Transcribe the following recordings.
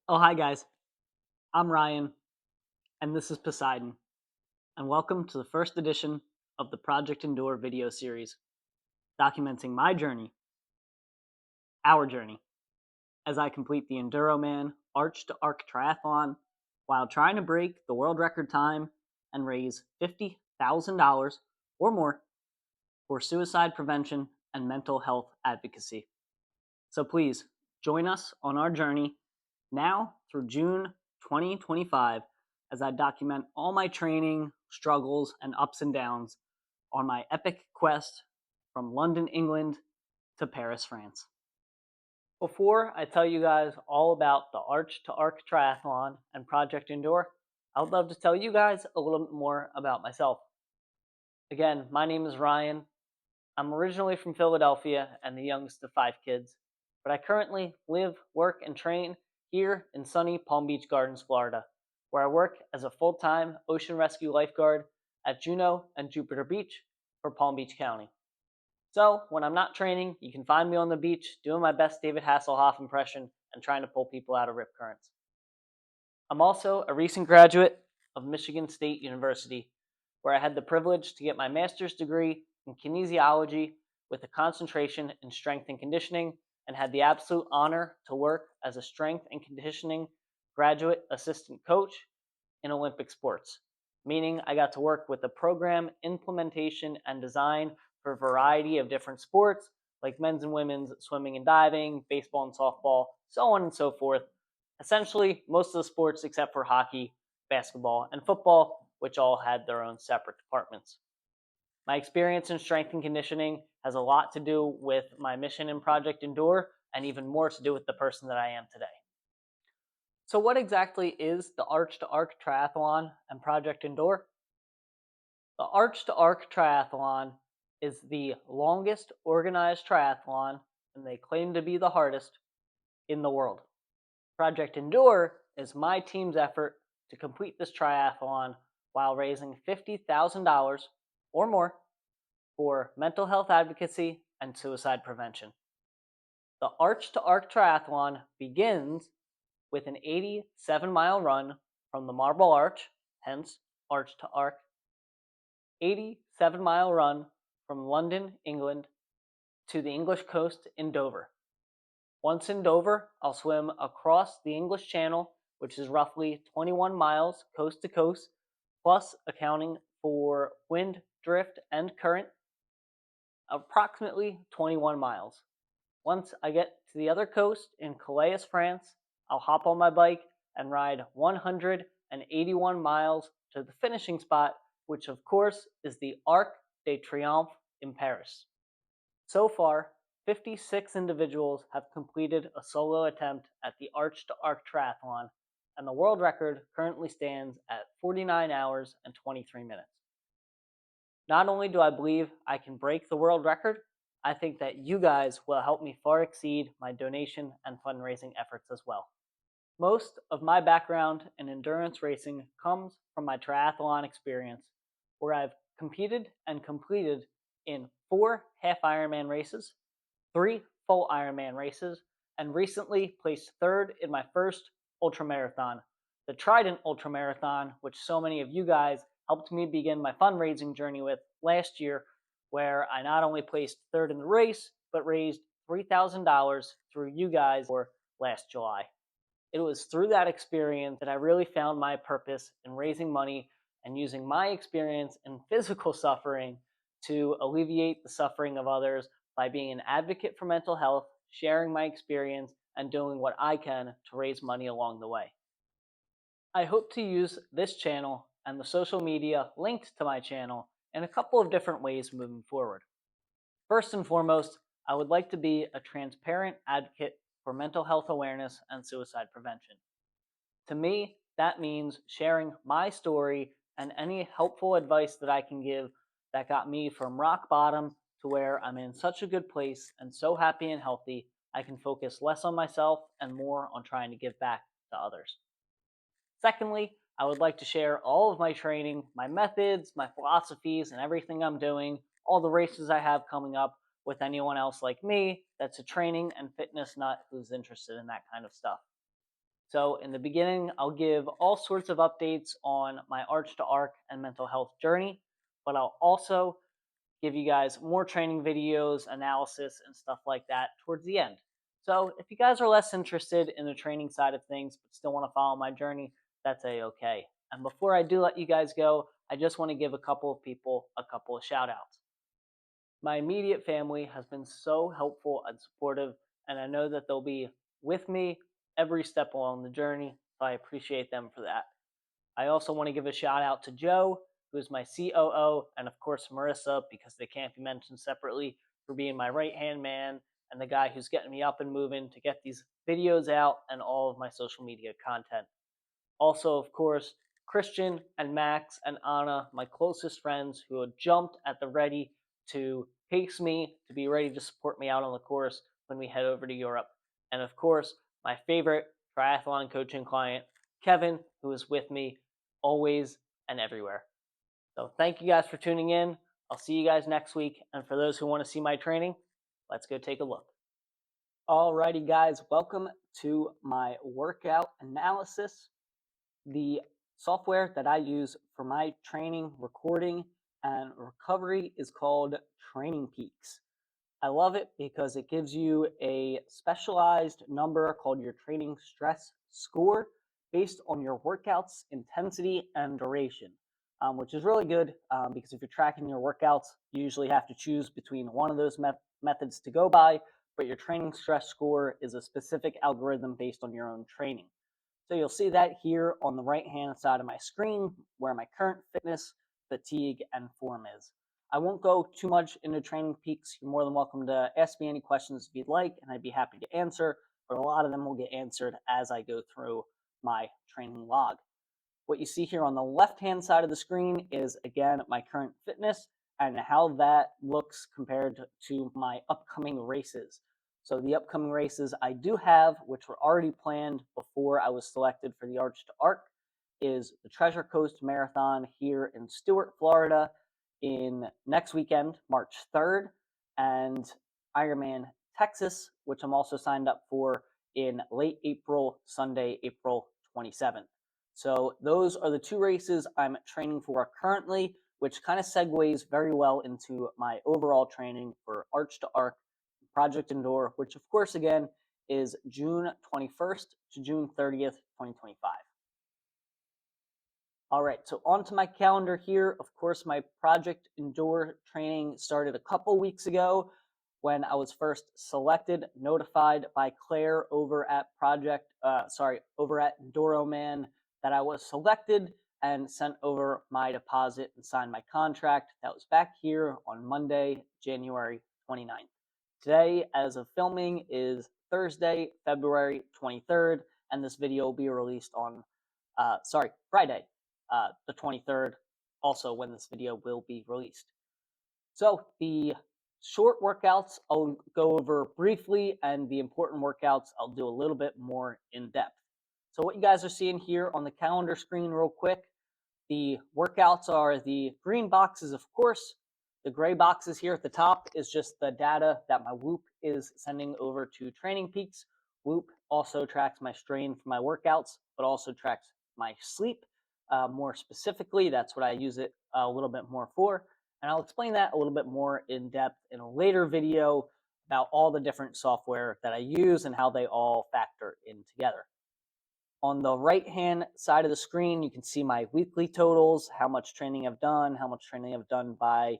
Oh, hi guys. I'm Ryan, and this is Poseidon, and welcome to the first edition of the Project Endure video series, documenting my journey, our journey, as I complete the Enduroman Arch to Arc Triathlon while trying to break the world record time and raise $50,000 or more for suicide prevention and mental health advocacy. So please join us on our journey now through June 2025 as I document all my training, struggles, and ups and downs on my epic quest from London, England to Paris, France. Before I tell you guys all about the Arch to Arc Triathlon and Project Endure, I would love to tell you guys a little bit more about myself. Again, my name is Ryan. I'm originally from Philadelphia and the youngest of 5 kids, but I currently live, work, and train here in sunny Palm Beach Gardens, Florida, where I work as a full-time ocean rescue lifeguard at Juneau and Jupiter Beach for Palm Beach County. So when I'm not training, you can find me on the beach doing my best David Hasselhoff impression and trying to pull people out of rip currents. I'm also a recent graduate of Michigan State University, where I had the privilege to get my master's degree in kinesiology with a concentration in strength and conditioning, and had the absolute honor to work as a strength and conditioning graduate assistant coach in Olympic sports, meaning I got to work with the program implementation and design for a variety of different sports like men's and women's swimming and diving, baseball and softball, so on and so forth. Essentially, most of the sports except for hockey, basketball, and football, which all had their own separate departments. My experience in strength and conditioning has a lot to do with my mission in Project Endure, and even more to do with the person that I am today. So what exactly is the Arch to Arc Triathlon and Project Endure? The Arch to Arc Triathlon is the longest organized triathlon, and they claim to be the hardest in the world. Project Endure is my team's effort to complete this triathlon while raising $50,000 or more for mental health advocacy and suicide prevention. The Arch to Arc Triathlon begins with an 87-mile run from the Marble Arch, hence Arch to Arc, 87-mile run from London, England, to the English coast in Dover. Once in Dover, I'll swim across the English Channel, which is roughly 21 miles coast to coast, plus accounting for wind, drift, and current, approximately 21 miles. Once I get to the other coast in Calais, France, I'll hop on my bike and ride 181 miles to the finishing spot, which of course is the Arc de Triomphe in Paris. So far, 56 individuals have completed a solo attempt at the Arch to Arc Triathlon, and the world record currently stands at 49 hours and 23 minutes. Not only do I believe I can break the world record, I think that you guys will help me far exceed my donation and fundraising efforts as well. Most of my background in endurance racing comes from my triathlon experience, where I've competed and completed in 4 half Ironman races, 3 full Ironman races, and recently placed 3rd in my first ultramarathon, the Trident Ultramarathon, which so many of you guys helped me begin my fundraising journey with last year, where I not only placed 3rd in the race, but raised $3,000 through you guys for last July. It was through that experience that I really found my purpose in raising money and using my experience in physical suffering to alleviate the suffering of others by being an advocate for mental health, sharing my experience, and doing what I can to raise money along the way. I hope to use this channel and the social media linked to my channel in a couple of different ways moving forward. First and foremost, I would like to be a transparent advocate for mental health awareness and suicide prevention. To me, that means sharing my story and any helpful advice that I can give that got me from rock bottom to where I'm in such a good place and so happy and healthy, I can focus less on myself and more on trying to give back to others. Secondly, I would like to share all of my training, my methods, my philosophies, and everything I'm doing, all the races I have coming up with anyone else like me that's a training and fitness nut who's interested in that kind of stuff. So in the beginning, I'll give all sorts of updates on my Arch to Arc and mental health journey, but I'll also give you guys more training videos, analysis, and stuff like that towards the end. So if you guys are less interested in the training side of things, but still want to follow my journey, that's a-okay. And before I do let you guys go, I just want to give a couple of people a couple of shout outs. My immediate family has been so helpful and supportive, and I know that they'll be with me every step along the journey, so I appreciate them for that. I also want to give a shout out to Joe, who is my COO, and of course Marissa, because they can't be mentioned separately, for being my right-hand man and the guy who's getting me up and moving to get these videos out and all of my social media content. Also, of course, Christian and Max and Anna, my closest friends, who had jumped at the ready to pace me, to be ready to support me out on the course when we head over to Europe. And of course, my favorite triathlon coaching client, Kevin, who is with me always and everywhere. So thank you guys for tuning in. I'll see you guys next week. And for those who want to see my training, let's go take a look. Alrighty, guys, welcome to my workout analysis. The software that I use for my training, recording, and recovery is called Training Peaks. I love it because it gives you a specialized number called your training stress score based on your workouts, intensity, and duration, which is really good because if you're tracking your workouts, you usually have to choose between one of those methods to go by, but your training stress score is a specific algorithm based on your own training. So you'll see that here on the right-hand side of my screen where my current fitness, fatigue, and form is. I won't go too much into Training Peaks. You're more than welcome to ask me any questions if you'd like, and I'd be happy to answer, but a lot of them will get answered as I go through my training log. What you see here on the left-hand side of the screen is, again, my current fitness and how that looks compared to my upcoming races. So the upcoming races I do have, which were already planned before I was selected for the Arch to Arc, is the Treasure Coast Marathon here in Stuart, Florida, in next weekend, March 3rd, and Ironman Texas, which I'm also signed up for in late April, Sunday, April 27th. So those are the two races I'm training for currently, which kind of segues very well into my overall training for Arch to Arc Project Endure, which of course, again, is June 21st to June 30th, 2025. All right, so onto my calendar here. Of course, my Project Endure training started a couple weeks ago when I was first selected, notified by Claire over at Enduroman that I was selected and sent over my deposit and signed my contract. That was back here on Monday, January 29th. Today, as of filming, is Thursday, February 23rd, and this video will be released on, Friday, the 23rd, also when this video will be released. So the short workouts I'll go over briefly, and the important workouts I'll do a little bit more in depth. So what you guys are seeing here on the calendar screen real quick, the workouts are the green boxes, of course. The gray boxes here at the top is just the data that my Whoop is sending over to Training Peaks. Whoop also tracks my strain for my workouts, but also tracks my sleep. More specifically, that's what I use it a little bit more for. And I'll explain that a little bit more in depth in a later video about all the different software that I use and how they all factor in together. On the right-hand side of the screen, you can see my weekly totals, how much training I've done, how much training I've done by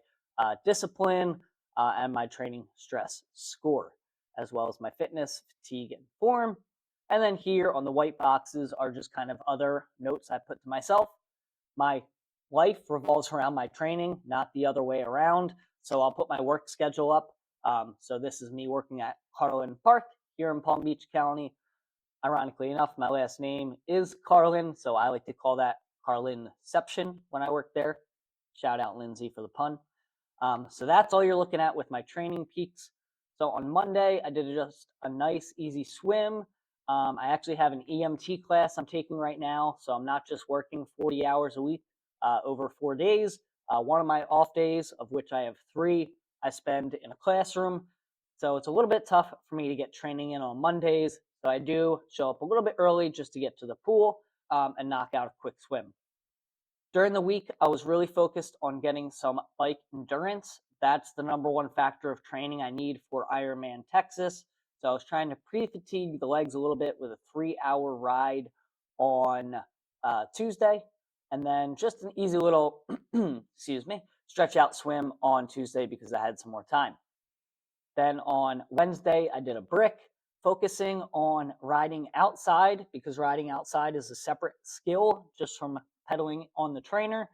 discipline, and my training stress score, as well as my fitness, fatigue, and form. And then here on the white boxes are just kind of other notes I put to myself. My life revolves around my training, not the other way around. So I'll put my work schedule up. So this is me working at Carlin Park here in Palm Beach County. Ironically enough, my last name is Carlin, so I like to call that Carlinception when I work there. Shout out Lindsay for the pun. So that's all you're looking at with my Training Peaks. So on Monday, I did just a nice, easy swim. I actually have an EMT class I'm taking right now, so I'm not just working 40 hours a week over 4 days. One of my off days, of which I have 3, I spend in a classroom. So it's a little bit tough for me to get training in on Mondays. So I do show up a little bit early just to get to the pool and knock out a quick swim. During the week, I was really focused on getting some bike endurance. That's the number one factor of training I need for Ironman Texas. So I was trying to pre-fatigue the legs a little bit with a 3-hour ride on Tuesday, and then just an easy little, stretch out swim on Tuesday because I had some more time. Then on Wednesday, I did a brick, focusing on riding outside because riding outside is a separate skill just from pedaling on the trainer.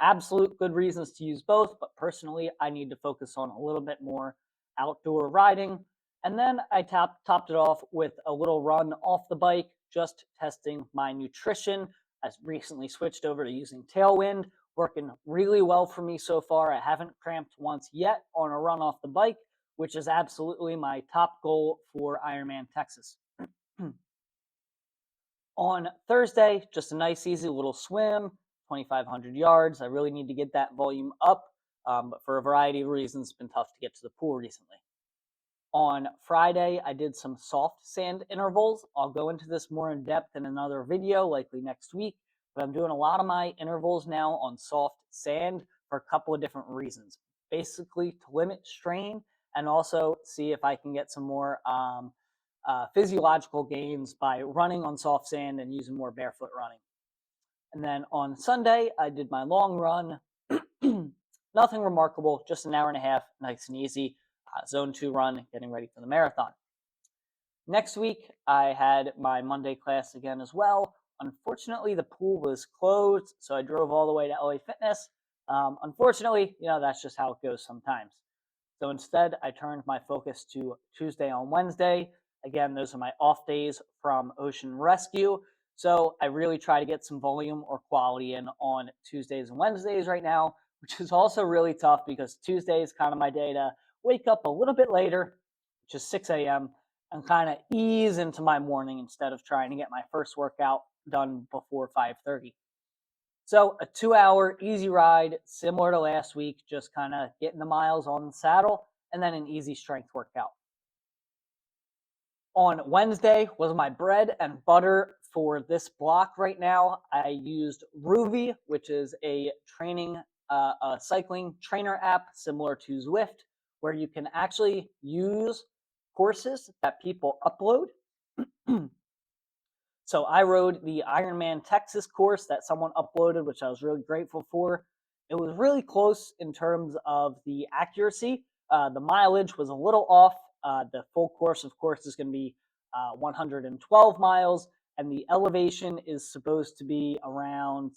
Absolute good reasons to use both, but personally, I need to focus on a little bit more outdoor riding. And then I topped it off with a little run off the bike, just testing my nutrition. I recently switched over to using Tailwind, working really well for me so far. I haven't cramped once yet on a run off the bike, which is absolutely my top goal for Ironman Texas. On Thursday, just a nice, easy little swim, 2,500 yards. I really need to get that volume up, but for a variety of reasons, it's been tough to get to the pool recently. On Friday, I did some soft sand intervals. I'll go into this more in depth in another video, likely next week, but I'm doing a lot of my intervals now on soft sand for a couple of different reasons. Basically, to limit strain and also see if I can get some more physiological gains by running on soft sand and using more barefoot running. And then on Sunday, I did my long run. Nothing remarkable, just an hour and a half, nice and easy. Zone 2 run, getting ready for the marathon. Next week, I had my Monday class again as well. Unfortunately, the pool was closed, so I drove all the way to LA Fitness. Unfortunately, that's just how it goes sometimes. So instead, I turned my focus to Tuesday on Wednesday. Again, those are my off days from Ocean Rescue. So I really try to get some volume or quality in on Tuesdays and Wednesdays right now, which is also really tough because Tuesday is kind of my day to wake up a little bit later, which is 6 a.m., and kind of ease into my morning instead of trying to get my first workout done before 5:30. So a 2-hour easy ride, similar to last week, just kind of getting the miles on the saddle, and then an easy strength workout. On Wednesday was my bread and butter for this block right now. I used Ruvi, which is a cycling trainer app similar to Zwift, where you can actually use courses that people upload. So I rode the Ironman Texas course that someone uploaded, which I was really grateful for. It was really close in terms of the accuracy. The mileage was a little off. The full course, of course, is going to be 112 miles, and the elevation is supposed to be around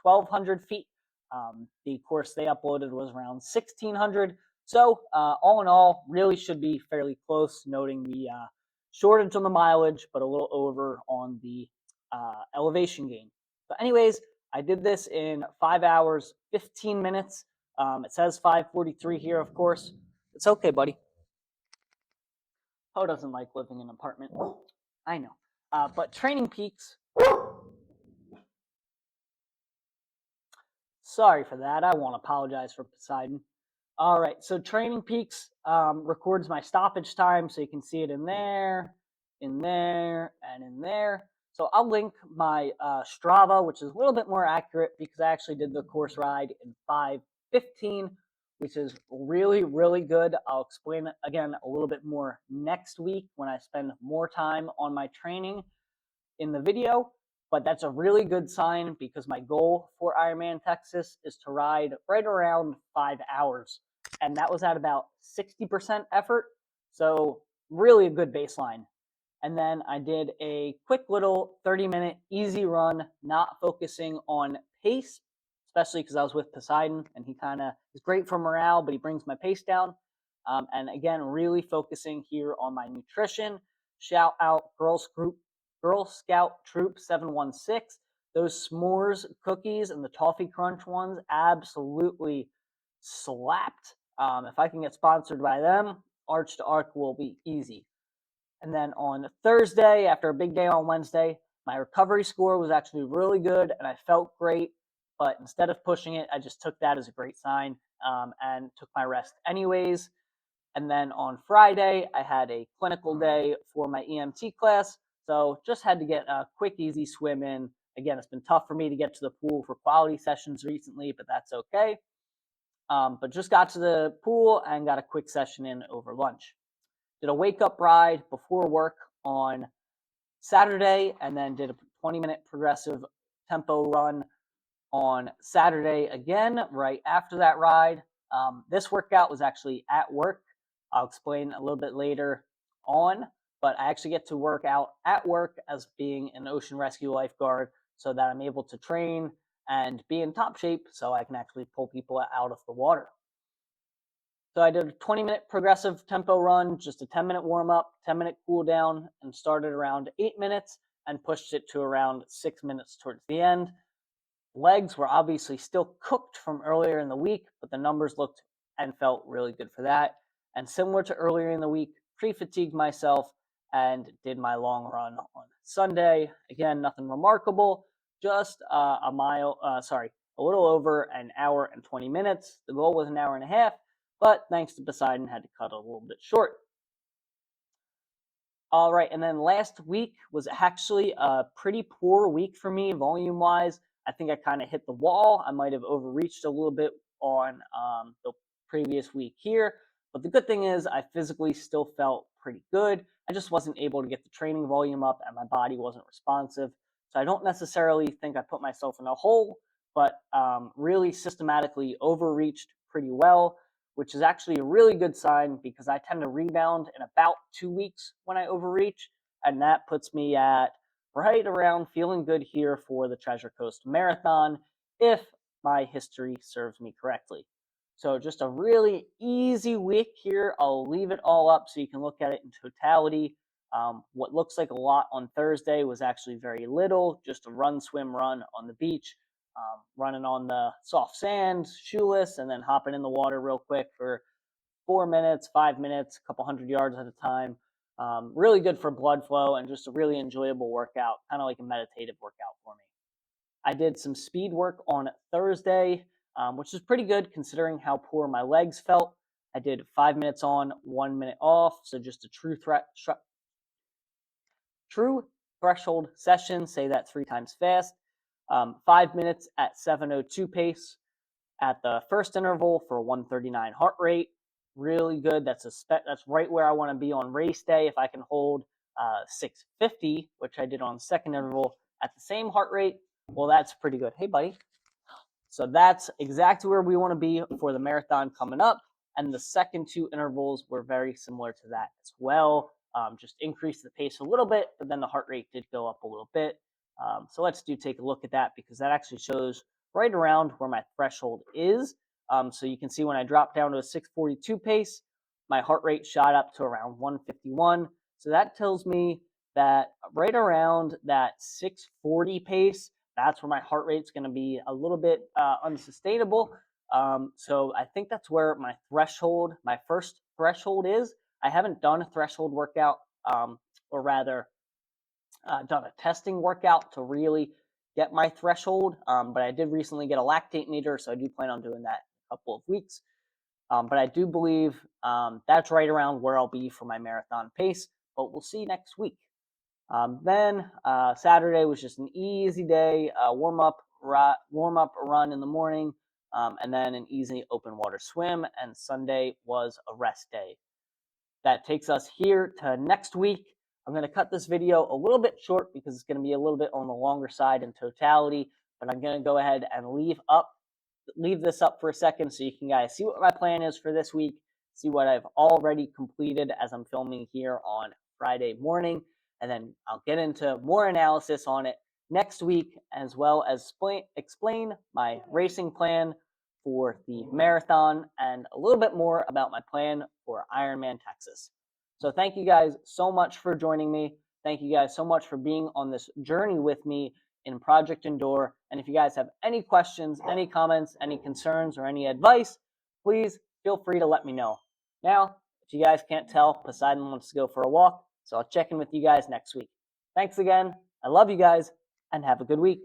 1,200 feet. The course they uploaded was around 1,600. So all in all, really should be fairly close, noting the shortage on the mileage, but a little over on the elevation gain. But anyways, I did this in 5 hours, 15 minutes. It says 5:43 here, of course. It's okay, buddy. Poe doesn't like living in an apartment. I know. But Training Peaks. Sorry for that. I won't apologize for Poseidon. All right, so Training Peaks records my stoppage time, so you can see it in there, and in there. So I'll link my Strava, which is a little bit more accurate because I actually did the course ride in 5:15, which is really, really good. I'll explain it again a little bit more next week when I spend more time on my training in the video. But that's a really good sign because my goal for Ironman Texas is to ride right around 5 hours. And that was at about 60% effort. So really a good baseline. And then I did a quick little 30-minute easy run, not focusing on pace, especially because I was with Poseidon and he kind of is great for morale, but he brings my pace down. And again, really focusing here on my nutrition. Shout out Girl Scout Troop 716. Those s'mores cookies and the toffee crunch ones absolutely slapped. If I can get sponsored by them, Arch to Arc will be easy. And then on Thursday, after a big day on Wednesday, my recovery score was actually really good and I felt great. But instead of pushing it, I just took that as a great sign and took my rest anyways. And then on Friday, I had a clinical day for my EMT class. So just had to get a quick, easy swim in. Again, it's been tough for me to get to the pool for quality sessions recently, but that's okay. But just got to the pool and got a quick session in over lunch. Did a wake up ride before work on Saturday, and then did a 20-minute progressive tempo run on Saturday again, right after that ride. This workout was actually at work. I'll explain a little bit later on, but I actually get to work out at work as being an ocean rescue lifeguard so that I'm able to train and be in top shape so I can actually pull people out of the water. So I did a 20-minute progressive tempo run, just a 10-minute warm-up, 10-minute cool down, and started around 8 minutes and pushed it to around 6 minutes towards the end. Legs were obviously still cooked from earlier in the week, but the numbers looked and felt really good for that. And similar to earlier in the week, pre-fatigued myself and did my long run on Sunday. Again, nothing remarkable, just a little over an hour and 20 minutes. The goal was an hour and a half, but thanks to Poseidon, had to cut a little bit short. All right, and then last week was actually a pretty poor week for me volume-wise. I think I kind of hit the wall. I might have overreached a little bit on the previous week here. But the good thing is I physically still felt pretty good. I just wasn't able to get the training volume up and my body wasn't responsive. So I don't necessarily think I put myself in a hole, but really systematically overreached pretty well, which is actually a really good sign because I tend to rebound in about 2 weeks when I overreach. And that puts me at right around feeling good here for the Treasure Coast Marathon, if my history serves me correctly. So just a really easy week here. I'll leave it all up so you can look at it in totality. What looks like a lot on Thursday was actually very little, just a run, swim, run on the beach, running on the soft sand, shoeless, and then hopping in the water real quick for 4 minutes, 5 minutes, a couple 100 yards at a time. Really good for blood flow and just a really enjoyable workout, kind of like a meditative workout for me. I did some speed work on Thursday, which is pretty good considering how poor my legs felt. I did 5 minutes on, 1 minute off, so just a true threshold session. Say that 3 times fast. 5 minutes at 7:02 pace at the first interval for a 139 heart rate. Really good. That's right where I want to be on race day. If I can hold 650, which I did on second interval at the same heart rate, well, that's pretty good. Hey, buddy. So that's exactly where we want to be for the marathon coming up. And the second 2 intervals were very similar to that as well. Just increased the pace a little bit, but then the heart rate did go up a little bit. So let's take a look at that because that actually shows right around where my threshold is. So you can see when I dropped down to a 642 pace, my heart rate shot up to around 151. So that tells me that right around that 640 pace, that's where my heart rate's going to be a little bit unsustainable. So I think that's where my first threshold is. I haven't done a threshold workout, or rather done a testing workout to really get my threshold. But I did recently get a lactate meter, so I do plan on doing that in a couple of weeks. But I do believe that's right around where I'll be for my marathon pace, but we'll see next week. Then Saturday was just an easy day, warm up run in the morning, and then an easy open water swim. And Sunday was a rest day. That takes us here to next week. I'm going to cut this video a little bit short because it's going to be a little bit on the longer side in totality, but I'm going to go ahead and leave this up for a second so you can guys see what my plan is for this week, see what I've already completed as I'm filming here on Friday morning, and then I'll get into more analysis on it next week, as well as explain my racing plan for the marathon and a little bit more about my plan for Ironman Texas. So thank you guys so much for joining me. Thank you guys so much for being on this journey with me in Project Endure. And if you guys have any questions, any comments, any concerns, or any advice, please feel free to let me know. Now, if you guys can't tell, Poseidon wants to go for a walk, so I'll check in with you guys next week. Thanks again. I love you guys, and have a good week.